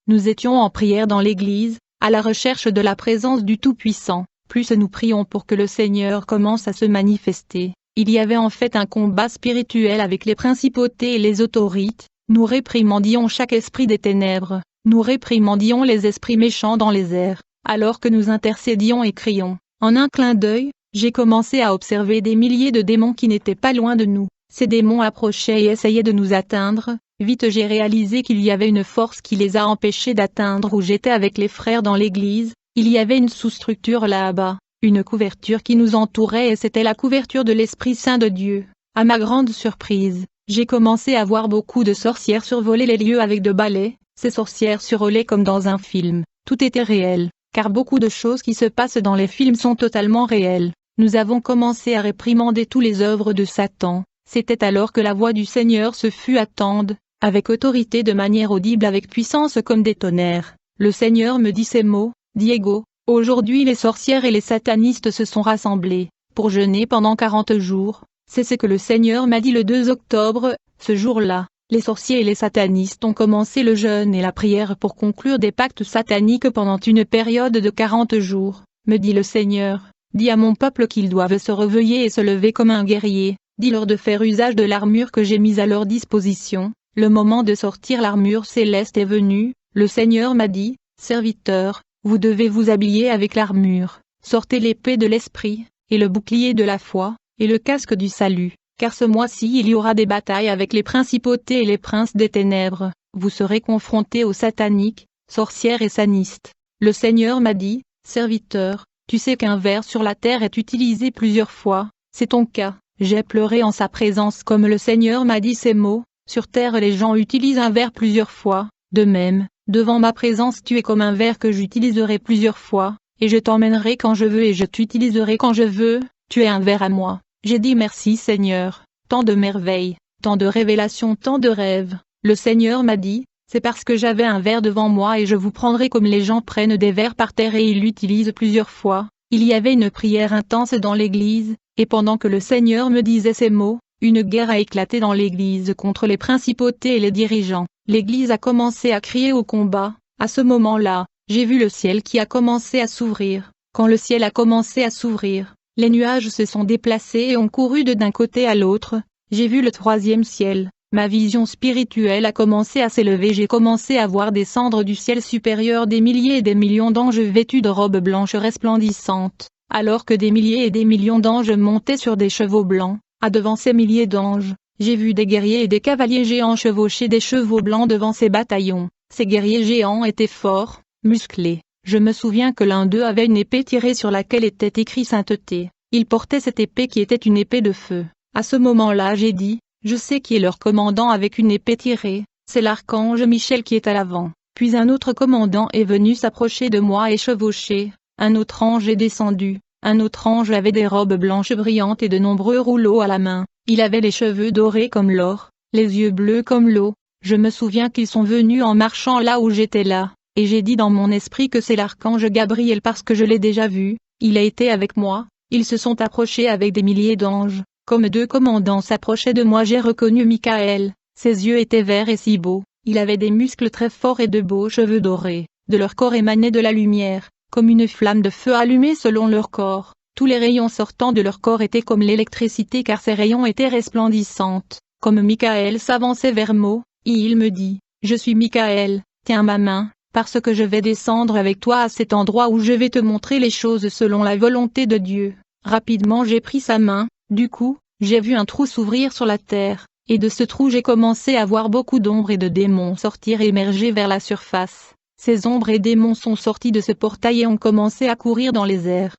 Nous étions en prière dans l'église, à la recherche de la présence du Tout-Puissant. Plus nous prions pour que le Seigneur commence à se manifester. Il y avait en fait un combat spirituel avec les principautés et les autorités. Nous réprimandions chaque esprit des ténèbres, nous réprimandions les esprits méchants dans les airs, alors que nous intercédions et crions. En un clin d'œil, j'ai commencé à observer des milliers de démons qui n'étaient pas loin de nous. Ces démons approchaient et essayaient de nous atteindre. Vite j'ai réalisé qu'il y avait une force qui les a empêchés d'atteindre où j'étais avec les frères dans l'église. Il y avait une sous-structure là-bas, une couverture qui nous entourait et c'était la couverture de l'Esprit Saint de Dieu. À ma grande surprise, j'ai commencé à voir beaucoup de sorcières survoler les lieux avec de balais. Ces sorcières survolaient comme dans un film. Tout était réel, car beaucoup de choses qui se passent dans les films sont totalement réelles. Nous avons commencé à réprimander toutes les œuvres de Satan. C'était alors que la voix du Seigneur se fut attendue, avec autorité de manière audible avec puissance comme des tonnerres. Le Seigneur me dit ces mots, Diego, aujourd'hui les sorcières et les satanistes se sont rassemblés, pour jeûner pendant 40 jours. C'est ce que le Seigneur m'a dit le 2 octobre, ce jour-là. Les sorciers et les satanistes ont commencé le jeûne et la prière pour conclure des pactes sataniques pendant une période de 40 jours, me dit le Seigneur. Dis à mon peuple qu'ils doivent se réveiller et se lever comme un guerrier. Dis-leur de faire usage de l'armure que j'ai mise à leur disposition. Le moment de sortir l'armure céleste est venu. Le Seigneur m'a dit, serviteur, vous devez vous habiller avec l'armure. Sortez l'épée de l'esprit, et le bouclier de la foi, et le casque du salut. Car ce mois-ci il y aura des batailles avec les principautés et les princes des ténèbres. Vous serez confrontés aux sataniques, sorcières et satanistes. Le Seigneur m'a dit, serviteur, tu sais qu'un ver sur la terre est utilisé plusieurs fois. C'est ton cas. J'ai pleuré en sa présence comme le Seigneur m'a dit ces mots. Sur terre les gens utilisent un ver plusieurs fois. De même, devant ma présence tu es comme un ver que j'utiliserai plusieurs fois. Et je t'emmènerai quand je veux et je t'utiliserai quand je veux. Tu es un ver à moi. J'ai dit merci Seigneur. Tant de merveilles, tant de révélations, tant de rêves. Le Seigneur m'a dit, c'est parce que j'avais un ver devant moi et je vous prendrai comme les gens prennent des vers par terre et ils l'utilisent plusieurs fois. Il y avait une prière intense dans l'église, et pendant que le Seigneur me disait ces mots, une guerre a éclaté dans l'église contre les principautés et les dirigeants. L'église a commencé à crier au combat. À ce moment-là, j'ai vu le ciel qui a commencé à s'ouvrir. Quand le ciel a commencé à s'ouvrir, les nuages se sont déplacés et ont couru d'un côté à l'autre. J'ai vu le troisième ciel. Ma vision spirituelle a commencé à s'élever. J'ai commencé à voir descendre du ciel supérieur des milliers et des millions d'anges vêtus de robes blanches resplendissantes, alors que des milliers et des millions d'anges montaient sur des chevaux blancs. Devant ces milliers d'anges, j'ai vu des guerriers et des cavaliers géants chevaucher des chevaux blancs devant ces bataillons. Ces guerriers géants étaient forts, musclés. Je me souviens que l'un d'eux avait une épée tirée sur laquelle était écrit sainteté. Il portait cette épée qui était une épée de feu. À ce moment-là j'ai dit, je sais qui est leur commandant avec une épée tirée, c'est l'archange Michel qui est à l'avant. Puis un autre commandant est venu s'approcher de moi et chevaucher. Un autre ange est descendu. Un autre ange avait des robes blanches brillantes et de nombreux rouleaux à la main. Il avait les cheveux dorés comme l'or, les yeux bleus comme l'eau. Je me souviens qu'ils sont venus en marchant là où j'étais là, et j'ai dit dans mon esprit que c'est l'archange Gabriel parce que je l'ai déjà vu. Il a été avec moi. Ils se sont approchés avec des milliers d'anges. Comme deux commandants s'approchaient de moi, j'ai reconnu Michael. Ses yeux étaient verts et si beaux. Il avait des muscles très forts et de beaux cheveux dorés. De leur corps émanait de la lumière, comme une flamme de feu allumée selon leur corps. Tous les rayons sortant de leur corps étaient comme l'électricité car ces rayons étaient resplendissants. Comme Michael s'avançait vers moi, il me dit, « Je suis Michael, tiens ma main, parce que je vais descendre avec toi à cet endroit où je vais te montrer les choses selon la volonté de Dieu. » Rapidement j'ai pris sa main, du coup, j'ai vu un trou s'ouvrir sur la terre, et de ce trou j'ai commencé à voir beaucoup d'ombres et de démons sortir et émerger vers la surface. Ces ombres et démons sont sortis de ce portail et ont commencé à courir dans les airs.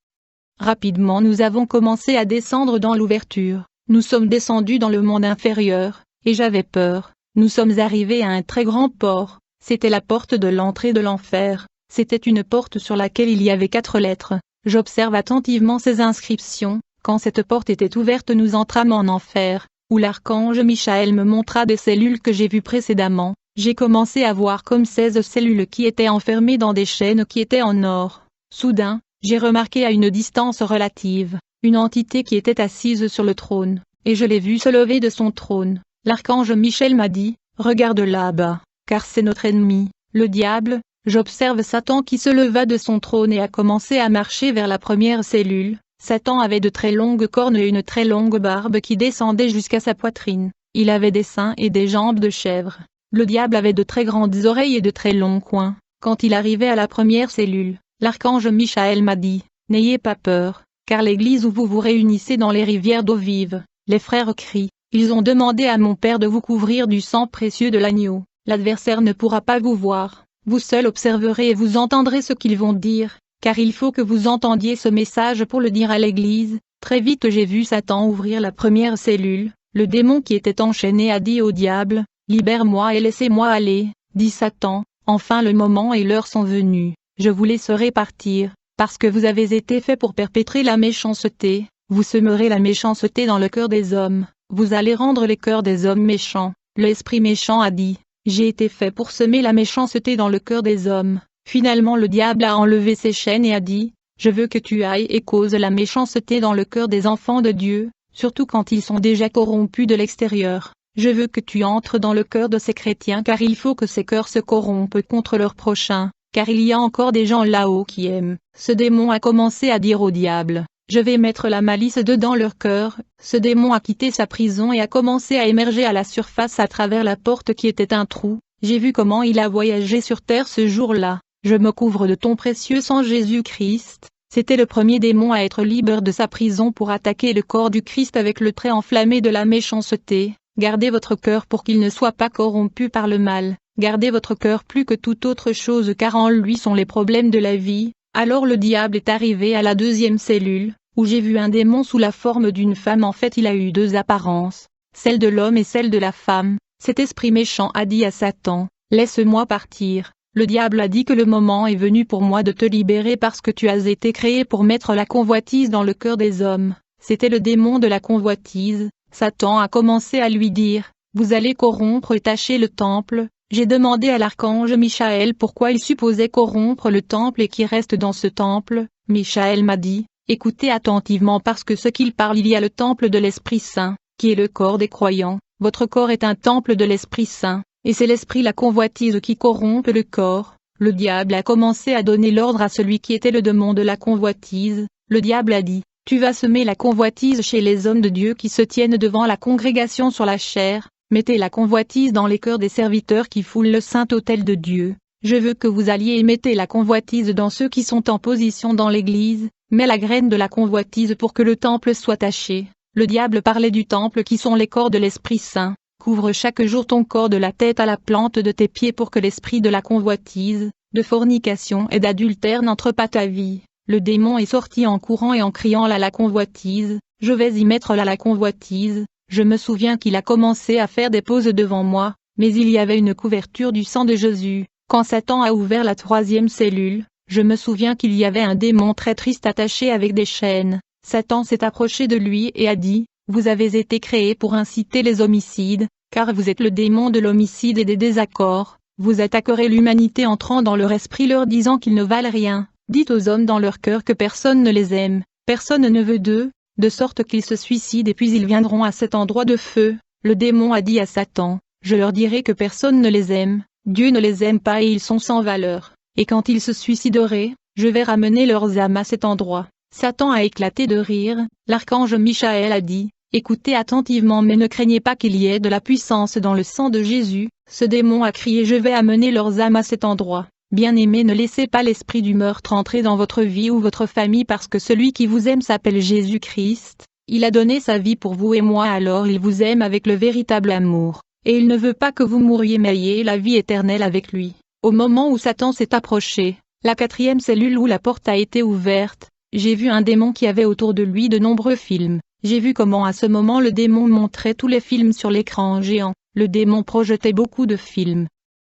Rapidement nous avons commencé à descendre dans l'ouverture. Nous sommes descendus dans le monde inférieur, et j'avais peur. Nous sommes arrivés à un très grand port. C'était la porte de l'entrée de l'enfer. C'était une porte sur laquelle il y avait 4 lettres. J'observe attentivement ces inscriptions. Quand cette porte était ouverte nous entrâmes en enfer, où l'archange Michael me montra des cellules que j'ai vues précédemment. J'ai commencé à voir comme 16 cellules qui étaient enfermées dans des chaînes qui étaient en or. Soudain, j'ai remarqué à une distance relative, une entité qui était assise sur le trône, et je l'ai vue se lever de son trône. L'archange Michel m'a dit, « Regarde là-bas, car c'est notre ennemi, Le diable, j'observe Satan qui se leva de son trône et a commencé à marcher vers la première cellule. Satan avait de très longues cornes et une très longue barbe qui descendait jusqu'à sa poitrine. Il avait des seins et des jambes de chèvre. Le diable avait de très grandes oreilles et de très longs coins. Quand il arrivait à la première cellule, l'archange Michaël m'a dit, « N'ayez pas peur, car l'église où vous vous réunissez dans les rivières d'eau vive, les frères crient, ils ont demandé à mon Père de vous couvrir du sang précieux de l'agneau. L'adversaire ne pourra pas vous voir, vous seul observerez et vous entendrez ce qu'ils vont dire, car il faut que vous entendiez ce message pour le dire à l'église. » Très vite j'ai vu Satan ouvrir la première cellule. Le démon qui était enchaîné a dit au diable, « Libère-moi et laissez-moi aller, » dit Satan. Enfin le moment et l'heure sont venus, je vous laisserai partir, parce que vous avez été fait pour perpétrer la méchanceté, vous semerez la méchanceté dans le cœur des hommes, vous allez rendre les cœurs des hommes méchants. L'esprit méchant a dit, j'ai été fait pour semer la méchanceté dans le cœur des hommes. Finalement le diable a enlevé ses chaînes et a dit, je veux que tu ailles et causes la méchanceté dans le cœur des enfants de Dieu, surtout quand ils sont déjà corrompus de l'extérieur. Je veux que tu entres dans le cœur de ces chrétiens car il faut que ces cœurs se corrompent contre leur prochain, car il y a encore des gens là-haut qui aiment. Ce démon a commencé à dire au diable, je vais mettre la malice dedans leur cœur. Ce démon a quitté sa prison et a commencé à émerger à la surface à travers la porte qui était un trou. J'ai vu comment il a voyagé sur terre ce jour-là. Je me couvre de ton précieux sang Jésus-Christ. C'était le premier démon à être libre de sa prison pour attaquer le corps du Christ avec le trait enflammé de la méchanceté. Gardez votre cœur pour qu'il ne soit pas corrompu par le mal. Gardez votre cœur plus que toute autre chose car en lui sont les problèmes de la vie. Alors le diable est arrivé à la deuxième cellule, où j'ai vu un démon sous la forme d'une femme. En fait il a eu deux apparences, celle de l'homme et celle de la femme. Cet esprit méchant a dit à Satan, laisse-moi partir. Le diable a dit que le moment est venu pour moi de te libérer parce que tu as été créé pour mettre la convoitise dans le cœur des hommes. C'était le démon de la convoitise. Satan a commencé à lui dire, vous allez corrompre et tacher le temple. J'ai demandé à l'archange Michaël pourquoi il supposait corrompre le temple et qui reste dans ce temple. Michaël m'a dit, écoutez attentivement parce que ce qu'il parle il y a le temple de l'Esprit Saint, qui est le corps des croyants. Votre corps est un temple de l'Esprit Saint, et c'est l'esprit la convoitise qui corrompt le corps. Le diable a commencé à donner l'ordre à celui qui était le démon de la convoitise. Le diable a dit, tu vas semer la convoitise chez les hommes de Dieu qui se tiennent devant la congrégation sur la chair. Mettez la convoitise dans les cœurs des serviteurs qui foulent le saint autel de Dieu. Je veux que vous alliez et mettez la convoitise dans ceux qui sont en position dans l'église. Mets la graine de la convoitise pour que le temple soit taché. Le diable parlait du temple qui sont les corps de l'Esprit Saint. Couvre chaque jour ton corps de la tête à la plante de tes pieds pour que l'esprit de la convoitise, de fornication et d'adultère n'entre pas ta vie. Le démon est sorti en courant et en criant là la convoitise, je vais y mettre là la convoitise. Je me souviens qu'il a commencé à faire des pauses devant moi, mais il y avait une couverture du sang de Jésus. Quand Satan a ouvert la troisième cellule, je me souviens qu'il y avait un démon très triste attaché avec des chaînes. Satan s'est approché de lui et a dit, vous avez été créés pour inciter les homicides, car vous êtes le démon de l'homicide et des désaccords. Vous attaquerez l'humanité entrant dans leur esprit leur disant qu'ils ne valent rien. Dites aux hommes dans leur cœur que personne ne les aime, personne ne veut d'eux, de sorte qu'ils se suicident et puis ils viendront à cet endroit de feu. Le démon a dit à Satan, je leur dirai que personne ne les aime, Dieu ne les aime pas et ils sont sans valeur, et quand ils se suicideraient, je vais ramener leurs âmes à cet endroit. Satan a éclaté de rire. L'archange Michaël a dit, écoutez attentivement mais ne craignez pas qu'il y ait de la puissance dans le sang de Jésus. Ce démon a crié, je vais amener leurs âmes à cet endroit. Bien-aimés, ne laissez pas l'esprit du meurtre entrer dans votre vie ou votre famille parce que celui qui vous aime s'appelle Jésus-Christ. Il a donné sa vie pour vous et moi, alors il vous aime avec le véritable amour. Et il ne veut pas que vous mouriez mais ayez la vie éternelle avec lui. Au moment où Satan s'est approché, la quatrième cellule où la porte a été ouverte, j'ai vu un démon qui avait autour de lui de nombreux films. J'ai vu comment à ce moment le démon montrait tous les films sur l'écran géant. Le démon projetait beaucoup de films.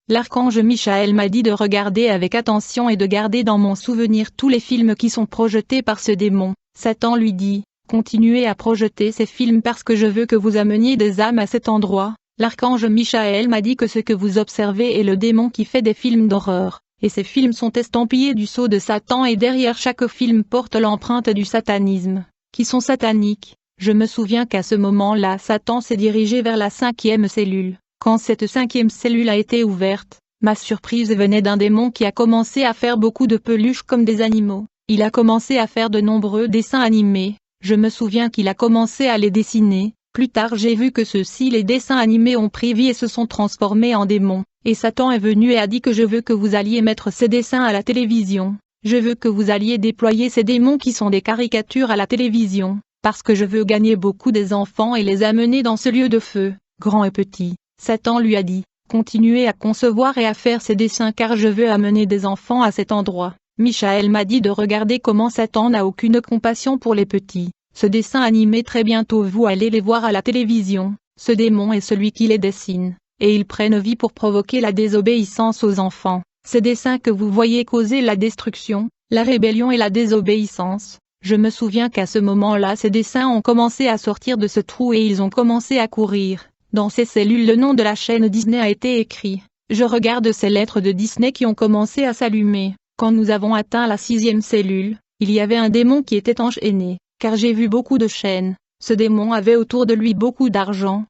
L'archange Michaël m'a dit de regarder avec attention et de garder dans mon souvenir tous les films qui sont projetés par ce démon. Satan lui dit, continuez à projeter ces films parce que je veux que vous ameniez des âmes à cet endroit. L'archange Michaël m'a dit que ce que vous observez est le démon qui fait des films d'horreur, et ces films sont estampillés du sceau de Satan et derrière chaque film porte l'empreinte du satanisme, qui sont sataniques. Je me souviens qu'à ce moment-là Satan s'est dirigé vers la cinquième cellule. Quand cette cinquième cellule a été ouverte, Ma surprise venait d'un démon qui a commencé à faire beaucoup de peluches comme des animaux. Il a commencé à faire de nombreux dessins animés. Je me souviens qu'il a commencé à les dessiner. Plus tard j'ai vu que les dessins animés ont pris vie et se sont transformés en démons. Et Satan est venu et a dit que je veux que vous alliez mettre ces dessins à la télévision. Je veux que vous alliez déployer ces démons qui sont des caricatures à la télévision, parce que je veux gagner beaucoup des enfants et les amener dans ce lieu de feu, grand et petit. Satan lui a dit, continuez à concevoir et à faire ces dessins car je veux amener des enfants à cet endroit. Michaël m'a dit de regarder comment Satan n'a aucune compassion pour les petits. Ce dessin animé très bientôt vous allez les voir à la télévision. Ce démon est celui qui les dessine, et ils prennent vie pour provoquer la désobéissance aux enfants. Ces dessins que vous voyez causer la destruction, la rébellion et la désobéissance. Je me souviens qu'à ce moment-là ces dessins ont commencé à sortir de ce trou et ils ont commencé à courir. Dans ces cellules le nom de la chaîne Disney a été écrit. Je regarde ces lettres de Disney qui ont commencé à s'allumer. Quand nous avons atteint la 6e cellule, il y avait un démon qui était enchaîné, car j'ai vu beaucoup de chaînes. Ce démon avait autour de lui beaucoup d'argent,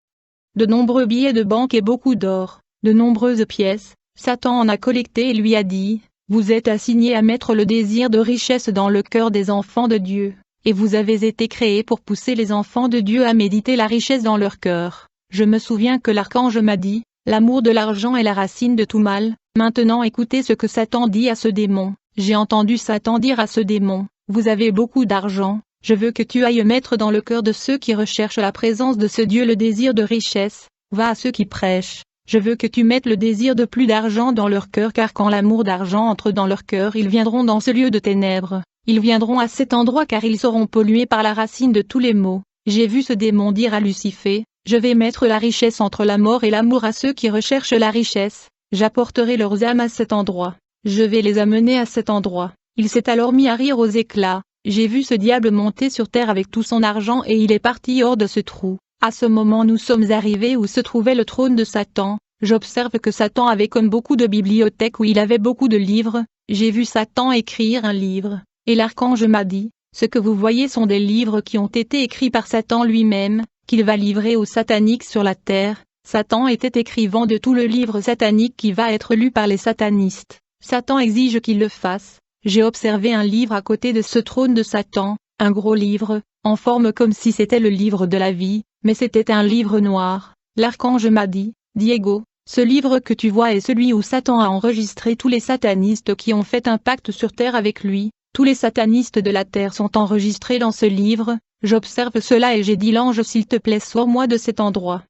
de nombreux billets de banque et beaucoup d'or, de nombreuses pièces. Satan en a collecté et lui a dit, « Vous êtes assigné à mettre le désir de richesse dans le cœur des enfants de Dieu, et vous avez été créés pour pousser les enfants de Dieu à méditer la richesse dans leur cœur. » Je me souviens que l'archange m'a dit, « L'amour de l'argent est la racine de tout mal. » Maintenant écoutez ce que Satan dit à ce démon. J'ai entendu Satan dire à ce démon, « Vous avez beaucoup d'argent. Je veux que tu ailles mettre dans le cœur de ceux qui recherchent la présence de ce Dieu le désir de richesse. Va à ceux qui prêchent. Je veux que tu mettes le désir de plus d'argent dans leur cœur car quand l'amour d'argent entre dans leur cœur ils viendront dans ce lieu de ténèbres. Ils viendront à cet endroit car ils seront pollués par la racine de tous les maux. » J'ai vu ce démon dire à Lucifer, « Je vais mettre la richesse entre la mort et l'amour à ceux qui recherchent la richesse. J'apporterai leurs âmes à cet endroit. Je vais les amener à cet endroit. » Il s'est alors mis à rire aux éclats. J'ai vu ce diable monter sur terre avec tout son argent et il est parti hors de ce trou. À ce moment nous sommes arrivés où se trouvait le trône de Satan. J'observe que Satan avait comme beaucoup de bibliothèques où il avait beaucoup de livres. J'ai vu Satan écrire un livre. Et l'archange m'a dit, ce que vous voyez sont des livres qui ont été écrits par Satan lui-même, qu'il va livrer aux sataniques sur la terre. Satan était écrivant de tout le livre satanique qui va être lu par les satanistes. Satan exige qu'il le fasse. J'ai observé un livre à côté de ce trône de Satan, un gros livre, en forme comme si c'était le livre de la vie, mais c'était un livre noir. L'archange m'a dit, Diego, ce livre que tu vois est celui où Satan a enregistré tous les satanistes qui ont fait un pacte sur terre avec lui. Tous les satanistes de la terre sont enregistrés dans ce livre. J'observe cela et j'ai dit l'ange s'il te plaît sors-moi de cet endroit.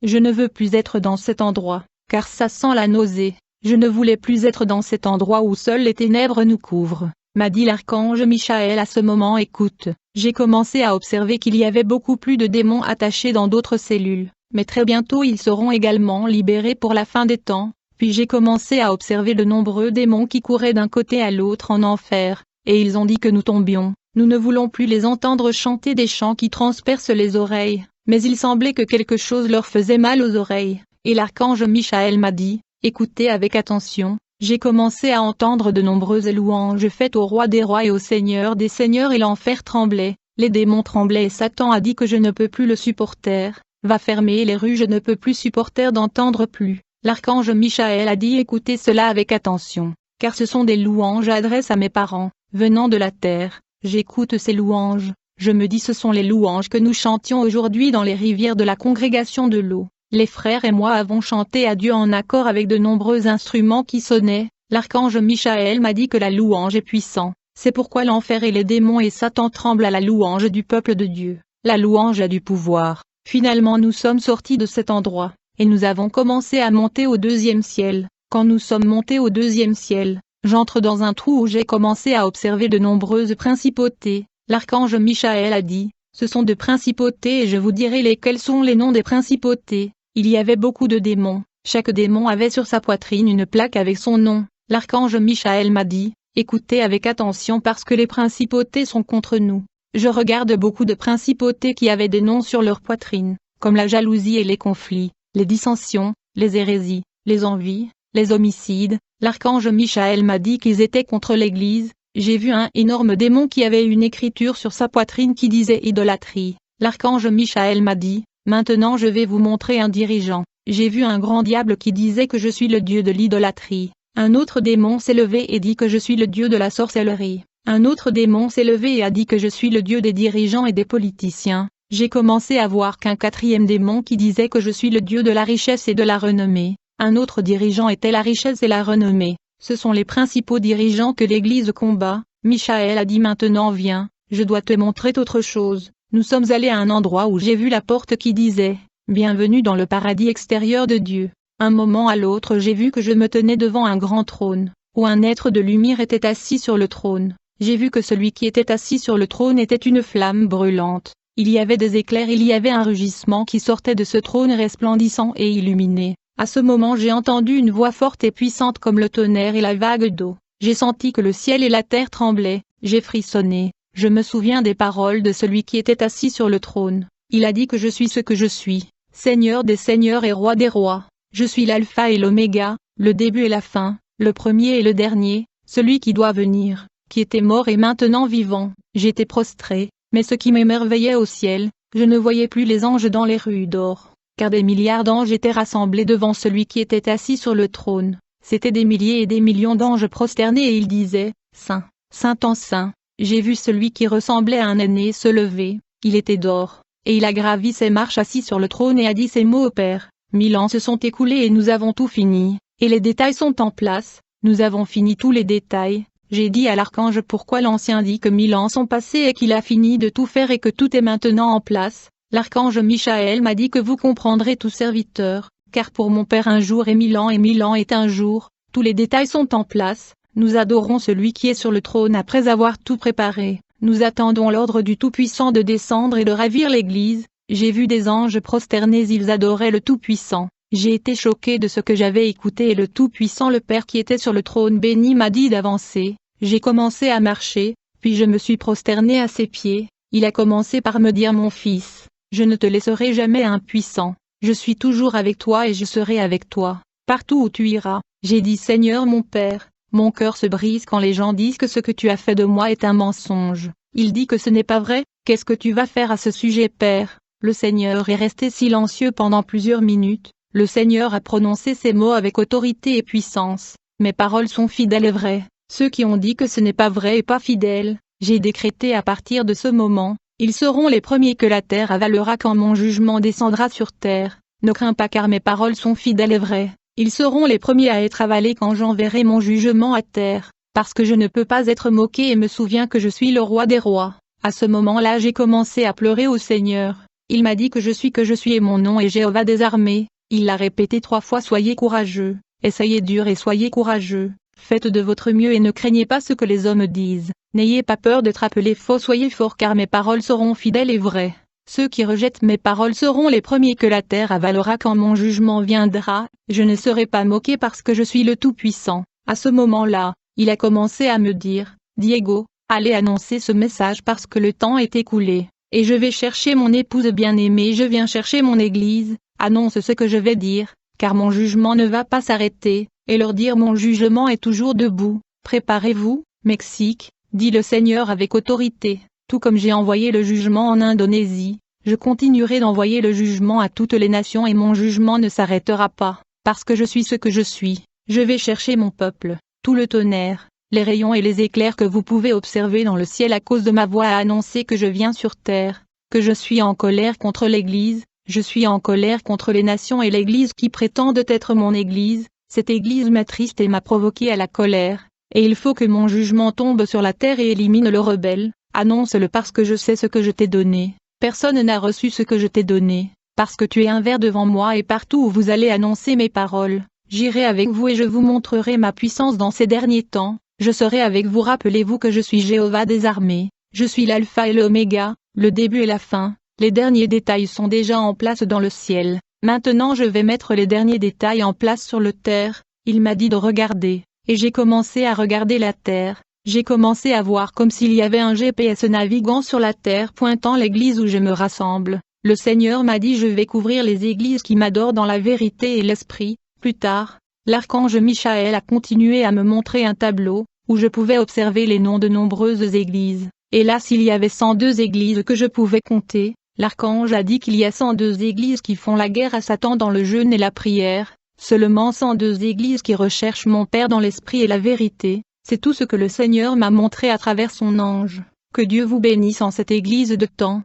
Je ne veux plus être dans cet endroit, car ça sent la nausée. Je ne voulais plus être dans cet endroit où seules les ténèbres nous couvrent, m'a dit l'archange Michaël à ce moment. Écoute, j'ai commencé à observer qu'il y avait beaucoup plus de démons attachés dans d'autres cellules, mais très bientôt ils seront également libérés pour la fin des temps. Puis j'ai commencé à observer de nombreux démons qui couraient d'un côté à l'autre en enfer, et ils ont dit que nous tombions. Nous ne voulons plus les entendre chanter des chants qui transpercent les oreilles, mais il semblait que quelque chose leur faisait mal aux oreilles, et l'archange Michaël m'a dit, écoutez avec attention. J'ai commencé à entendre de nombreuses louanges faites au roi des rois et au seigneur des seigneurs et l'enfer tremblait, les démons tremblaient et Satan a dit que je ne peux plus le supporter, va fermer les rues je ne peux plus supporter d'entendre plus. L'archange Michaël a dit écoutez cela avec attention, car ce sont des louanges adressées à mes parents, venant de la terre, j'écoute ces louanges, je me dis ce sont les louanges que nous chantions aujourd'hui dans les rivières de la congrégation de l'eau. Les frères et moi avons chanté à Dieu en accord avec de nombreux instruments qui sonnaient. L'archange Michaël m'a dit que la louange est puissante. C'est pourquoi l'enfer et les démons et Satan tremblent à la louange du peuple de Dieu. La louange a du pouvoir. Finalement nous sommes sortis de cet endroit, et nous avons commencé à monter au 2e ciel. Quand nous sommes montés au 2e ciel, j'entre dans un trou où j'ai commencé à observer de nombreuses principautés. L'archange Michaël a dit, ce sont de principautés et je vous dirai lesquels sont les noms des principautés. Il y avait beaucoup de démons, chaque démon avait sur sa poitrine une plaque avec son nom. L'archange Michaël m'a dit, écoutez avec attention parce que les principautés sont contre nous. Je regarde beaucoup de principautés qui avaient des noms sur leur poitrine, comme la jalousie et les conflits, les dissensions, les hérésies, les envies, les homicides. L'archange Michaël m'a dit qu'ils étaient contre l'Église. J'ai vu un énorme démon qui avait une écriture sur sa poitrine qui disait idolâtrie. L'archange Michaël m'a dit, maintenant je vais vous montrer un dirigeant. J'ai vu un grand diable qui disait que je suis le dieu de l'idolâtrie. Un autre démon s'est levé et dit que je suis le dieu de la sorcellerie. Un autre démon s'est levé et a dit que je suis le dieu des dirigeants et des politiciens. J'ai commencé à voir qu'un quatrième démon qui disait que je suis le dieu de la richesse et de la renommée. Un autre dirigeant était la richesse et la renommée. Ce sont les principaux dirigeants que l'Église combat. Michaël a dit maintenant viens, je dois te montrer autre chose. Nous sommes allés à un endroit où j'ai vu la porte qui disait « Bienvenue dans le paradis extérieur de Dieu ». Un moment à l'autre j'ai vu que je me tenais devant un grand trône, où un être de lumière était assis sur le trône. J'ai vu que celui qui était assis sur le trône était une flamme brûlante. Il y avait des éclairs, il y avait un rugissement qui sortait de ce trône resplendissant et illuminé. À ce moment j'ai entendu une voix forte et puissante comme le tonnerre et la vague d'eau. J'ai senti que le ciel et la terre tremblaient, j'ai frissonné. Je me souviens des paroles de celui qui était assis sur le trône. Il a dit que je suis ce que je suis, Seigneur des seigneurs et Roi des rois. Je suis l'alpha et l'oméga, le début et la fin, le premier et le dernier, celui qui doit venir, qui était mort et maintenant vivant. J'étais prostré, mais ce qui m'émerveillait au ciel, je ne voyais plus les anges dans les rues d'or, car des milliards d'anges étaient rassemblés devant celui qui était assis sur le trône. C'étaient des milliers et des millions d'anges prosternés et ils disaient, Saint, Saint en Saint. J'ai vu celui qui ressemblait à un aîné se lever, il était d'or, et il a gravi ses marches assis sur le trône et a dit ces mots au Père. 1000 ans se sont écoulés et nous avons tout fini, et les détails sont en place, nous avons fini tous les détails. J'ai dit à l'archange pourquoi l'ancien dit que 1000 ans sont passés et qu'il a fini de tout faire et que tout est maintenant en place. L'archange Michaël m'a dit que vous comprendrez tout serviteur, car pour mon Père un jour est 1000 ans et 1000 ans est un jour, tous les détails sont en place, nous adorons celui qui est sur le trône après avoir tout préparé, nous attendons l'ordre du Tout-Puissant de descendre et de ravir l'Église. J'ai vu des anges prosternés, ils adoraient le Tout-Puissant. J'ai été choqué de ce que j'avais écouté et le Tout-Puissant le Père qui était sur le trône béni m'a dit d'avancer. J'ai commencé à marcher, puis je me suis prosterné à ses pieds. Il a commencé par me dire mon fils, je ne te laisserai jamais impuissant. Je suis toujours avec toi et je serai avec toi, partout où tu iras. J'ai dit Seigneur mon Père, mon cœur se brise quand les gens disent que ce que tu as fait de moi est un mensonge. Il dit que ce n'est pas vrai, qu'est-ce que tu vas faire à ce sujet Père? Le Seigneur est resté silencieux pendant plusieurs minutes, le Seigneur a prononcé ces mots avec autorité et puissance, mes paroles sont fidèles et vraies, ceux qui ont dit que ce n'est pas vrai et pas fidèle, j'ai décrété à partir de ce moment, ils seront les premiers que la terre avalera quand mon jugement descendra sur terre, ne crains pas car mes paroles sont fidèles et vraies, ils seront les premiers à être avalés quand j'enverrai mon jugement à terre, parce que je ne peux pas être moqué et me souviens que je suis le roi des rois. À ce moment-là j'ai commencé à pleurer au Seigneur. Il m'a dit que je suis et mon nom est Jéhovah des armées, il l'a répété 3 fois soyez courageux, essayez dur et soyez courageux, faites de votre mieux et ne craignez pas ce que les hommes disent, n'ayez pas peur d'être appelé faux soyez fort car mes paroles seront fidèles et vraies, ceux qui rejettent mes paroles seront les premiers que la terre avalera quand mon jugement viendra, je ne serai pas moqué parce que je suis le Tout-Puissant. À ce moment-là, il a commencé à me dire, Diego, allez annoncer ce message parce que le temps est écoulé. Et je vais chercher mon épouse bien-aimée, je viens chercher mon église, annonce ce que je vais dire, car mon jugement ne va pas s'arrêter, et leur dire mon jugement est toujours debout. Préparez-vous, Mexique, dit le Seigneur avec autorité, tout comme j'ai envoyé le jugement en Indonésie, je continuerai d'envoyer le jugement à toutes les nations et mon jugement ne s'arrêtera pas, parce que je suis ce que je suis, je vais chercher mon peuple, tout le tonnerre. Les rayons et les éclairs que vous pouvez observer dans le ciel à cause de ma voix a annoncé que je viens sur terre, que je suis en colère contre l'Église, je suis en colère contre les nations et l'Église qui prétendent être mon Église, cette Église m'attriste et m'a provoqué à la colère, et il faut que mon jugement tombe sur la terre et élimine le rebelle, annonce-le parce que je sais ce que je t'ai donné, personne n'a reçu ce que je t'ai donné, parce que tu es un ver devant moi et partout où vous allez annoncer mes paroles, j'irai avec vous et je vous montrerai ma puissance dans ces derniers temps. Je serai avec vous rappelez-vous que je suis Jéhovah des armées, je suis l'alpha et l'oméga, le début et la fin, les derniers détails sont déjà en place dans le ciel, maintenant je vais mettre les derniers détails en place sur le terre, il m'a dit de regarder, et j'ai commencé à regarder la terre, j'ai commencé à voir comme s'il y avait un GPS naviguant sur la terre pointant l'église où je me rassemble, le Seigneur m'a dit je vais couvrir les églises qui m'adorent dans la vérité et l'esprit, plus tard, l'archange Michaël a continué à me montrer un tableau, où je pouvais observer les noms de nombreuses églises. Hélas il y avait 102 églises que je pouvais compter, L'archange a dit qu'il y a 102 églises qui font la guerre à Satan dans le jeûne et la prière, seulement 102 églises qui recherchent mon Père dans l'esprit et la vérité. C'est tout ce que le Seigneur m'a montré à travers son ange. Que Dieu vous bénisse en cette église de temps.